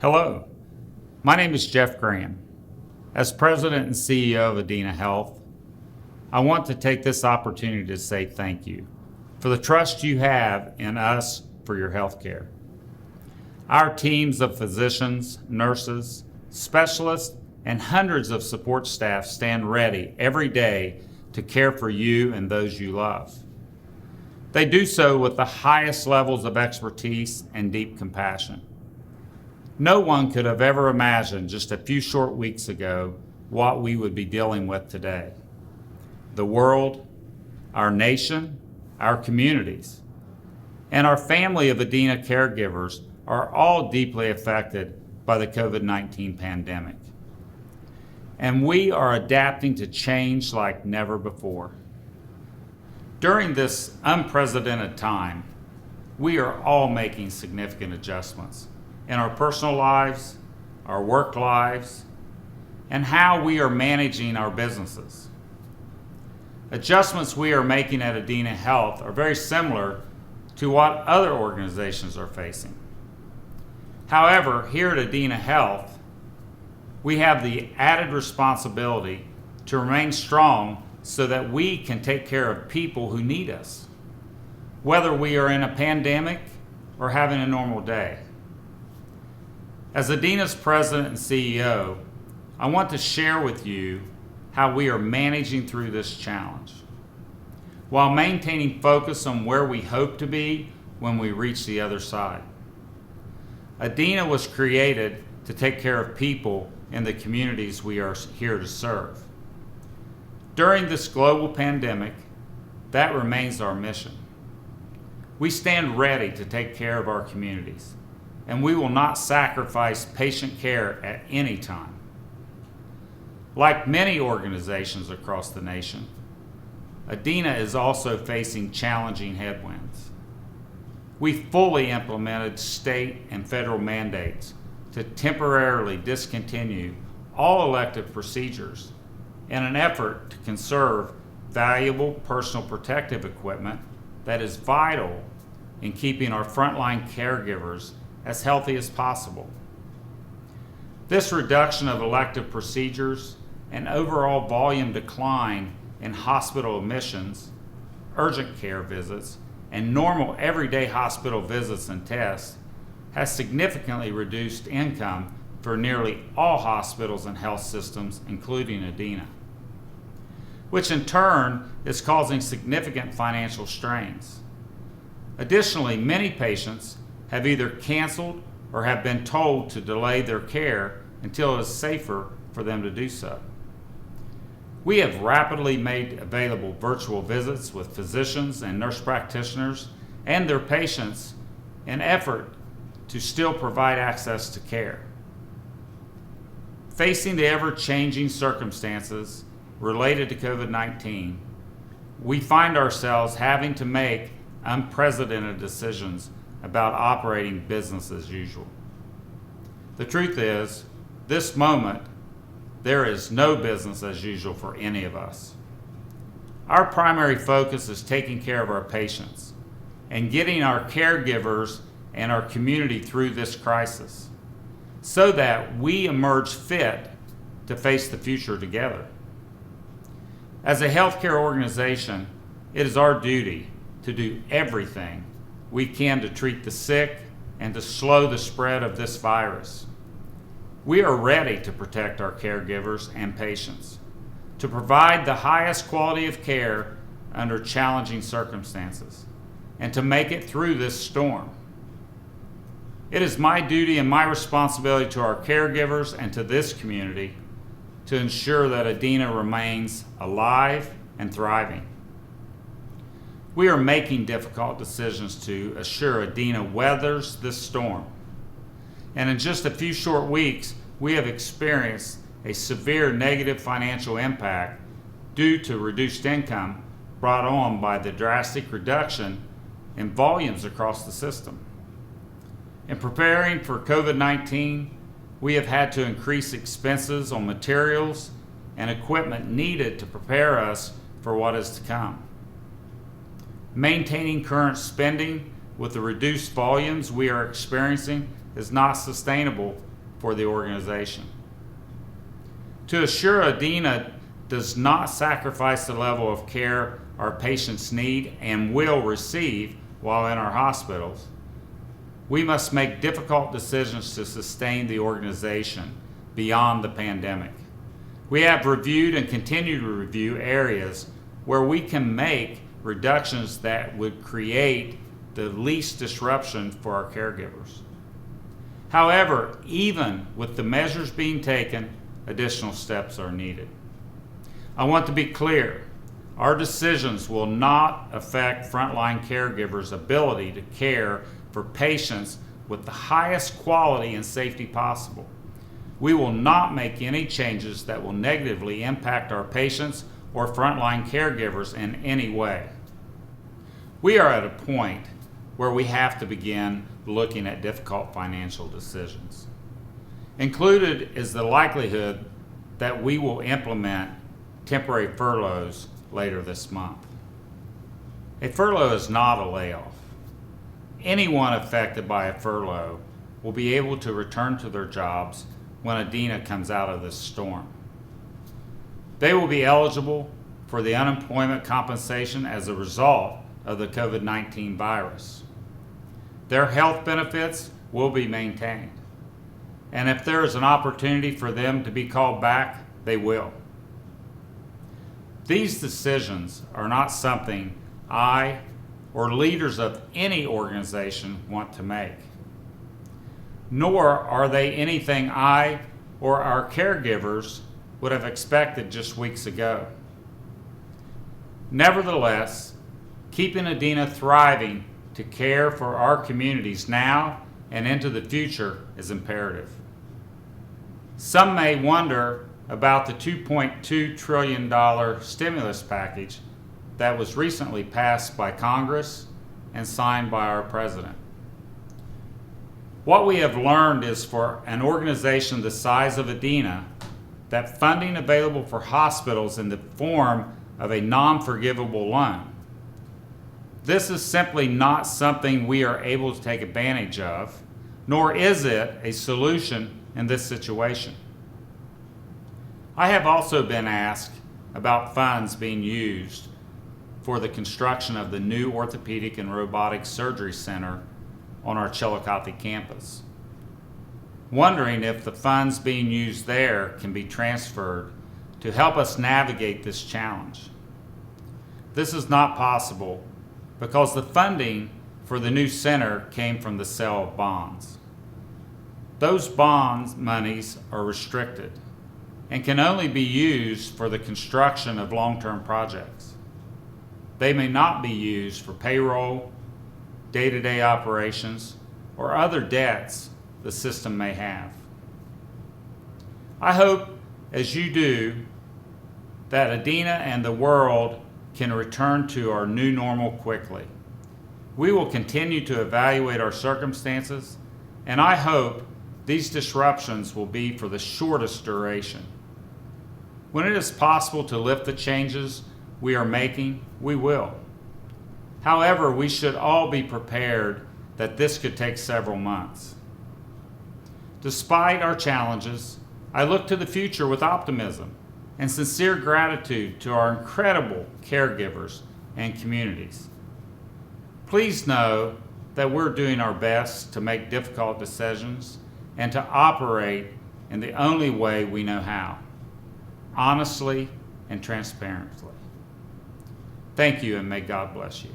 Hello, my name is Jeff Graham. As President and CEO of Adena Health, I want to take this opportunity to say thank you for the trust you have in us for your health care. Our teams of physicians, nurses, specialists, and hundreds of support staff stand ready every day to care for you and those you love. They do so with the highest levels of expertise and deep compassion. No one could have ever imagined just a few short weeks ago what we would be dealing with today. The world, our nation, our communities, and our family of Adena caregivers are all deeply affected by the COVID-19 pandemic. And we are adapting to change like never before. During this unprecedented time, we are all making significant adjustments in our personal lives, our work lives, and how we are managing our businesses. Adjustments we are making at Adena Health are very similar to what other organizations are facing. However, here at Adena Health, we have the added responsibility to remain strong so that we can take care of people who need us, whether we are in a pandemic or having a normal day. As Adena's President and CEO, I want to share with you how we are managing through this challenge, while maintaining focus on where we hope to be when we reach the other side. Adena was created to take care of people in the communities we are here to serve. During this global pandemic, that remains our mission. We stand ready to take care of our communities, and we will not sacrifice patient care at any time. Like many organizations across the nation, Adena is also facing challenging headwinds. We fully implemented state and federal mandates to temporarily discontinue all elective procedures in an effort to conserve valuable personal protective equipment that is vital in keeping our frontline caregivers as healthy as possible. This reduction of elective procedures and overall volume decline in hospital admissions, urgent care visits, and normal everyday hospital visits and tests has significantly reduced income for nearly all hospitals and health systems, including Adena, which in turn is causing significant financial strains. Additionally, many patients have either canceled or have been told to delay their care until it is safer for them to do so. We have rapidly made available virtual visits with physicians and nurse practitioners and their patients in effort to still provide access to care. Facing the ever-changing circumstances related to COVID-19, we find ourselves having to make unprecedented decisions about operating business as usual. The truth is, this moment, there is no business as usual for any of us. Our primary focus is taking care of our patients and getting our caregivers and our community through this crisis so that we emerge fit to face the future together. As a healthcare organization, it is our duty to do everything we can to treat the sick and to slow the spread of this virus. We are ready to protect our caregivers and patients, to provide the highest quality of care under challenging circumstances, and to make it through this storm. It is my duty and my responsibility to our caregivers and to this community to ensure that Adena remains alive and thriving. We are making difficult decisions to assure Adena weathers this storm. And in just a few short weeks, we have experienced a severe negative financial impact due to reduced income brought on by the drastic reduction in volumes across the system. In preparing for COVID-19, we have had to increase expenses on materials and equipment needed to prepare us for what is to come. Maintaining current spending with the reduced volumes we are experiencing is not sustainable for the organization. To assure Adena does not sacrifice the level of care our patients need and will receive while in our hospitals, we must make difficult decisions to sustain the organization beyond the pandemic. We have reviewed and continue to review areas where we can make reductions that would create the least disruption for our caregivers. However, even with the measures being taken, additional steps are needed. I want to be clear, our decisions will not affect frontline caregivers' ability to care for patients with the highest quality and safety possible. We will not make any changes that will negatively impact our patients or frontline caregivers in any way. We are at a point where we have to begin looking at difficult financial decisions. Included is the likelihood that we will implement temporary furloughs later this month. A furlough is not a layoff. Anyone affected by a furlough will be able to return to their jobs when Adena comes out of this storm. They will be eligible for the unemployment compensation as a result of the COVID-19 virus. Their health benefits will be maintained. And if there is an opportunity for them to be called back, they will. These decisions are not something I or leaders of any organization want to make. Nor are they anything I or our caregivers would have expected just weeks ago. Nevertheless, keeping Adena thriving to care for our communities now and into the future is imperative. Some may wonder about the $2.2 trillion stimulus package that was recently passed by Congress and signed by our president. What we have learned is for an organization the size of Adena, that funding available for hospitals in the form of a non-forgivable loan. This is simply not something we are able to take advantage of, nor is it a solution in this situation. I have also been asked about funds being used for the construction of the new orthopedic and robotic surgery center on our Chillicothe campus, wondering if the funds being used there can be transferred to help us navigate this challenge. This is not possible because the funding for the new center came from the sale of bonds. Those bonds monies are restricted and can only be used for the construction of long-term projects. They may not be used for payroll, day-to-day operations, or other debts the system may have. I hope, as you do, that Adena and the world can return to our new normal quickly. We will continue to evaluate our circumstances, and I hope these disruptions will be for the shortest duration. When it is possible to lift the changes we are making, we will. However, we should all be prepared that this could take several months. Despite our challenges, I look to the future with optimism and sincere gratitude to our incredible caregivers and communities. Please know that we're doing our best to make difficult decisions and to operate in the only way we know how, honestly and transparently. Thank you, and may God bless you.